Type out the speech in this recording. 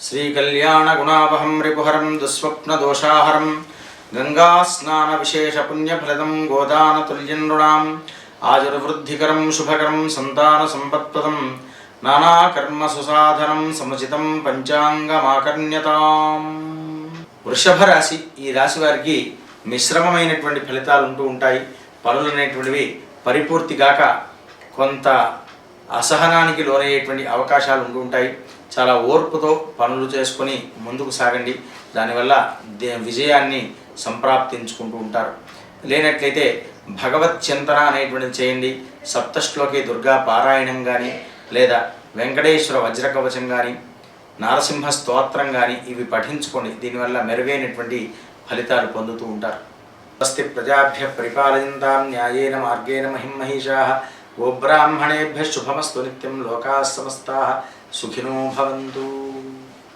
श्रीकल्याणगुणावहं रिपुहरं दुःस्वप्नदोषाहरं गङ्गास्नानविशेषपुण्यफलदं गोदानतुल्यं नृणाम् आयुर्वृद्धिकरं शुभकरं सन्तानसम्पत्प्रदं नानाकर्मसुसाधनं समुचितं పంచాంగమాకర్ణ్యతాం. వృషభ రాశి, ఈ రాశి వారికి మిశ్రమమైనటువంటి ఫలితాలు ఉంటూ ఉంటాయి. పనులు అనేటువంటివి పరిపూర్తిగాక కొంత అసహనానికి లోనయ్యేటువంటి అవకాశాలు ఉంటూ ఉంటాయి. చాలా ఓర్పుతో పనులు చేసుకొని ముందుకు సాగండి. దానివల్ల విజయాన్ని సంప్రాప్తించుకుంటూ ఉంటారు. లేనట్లయితే భగవత్ చింతన అనేటువంటిది చేయండి. సప్తశ్లోకి దుర్గా పారాయణం కానీ, లేదా వెంకటేశ్వర వజ్రకవచం కానీ, నారసింహ స్తోత్రం కానీ ఇవి పఠించుకోండి. దీనివల్ల మెరుగైనటువంటి ఫలితాలు పొందుతూ ఉంటారు. స్వస్తి ప్రజాభ్య పరిపాలయంతాం న్యాయేన మార్గేణ మహిమహీషాః. గోబ్రాహ్మణేభ్యః శుభమస్తు నిత్యం. లోకాః సమస్తాః సుఖినో భవంతు.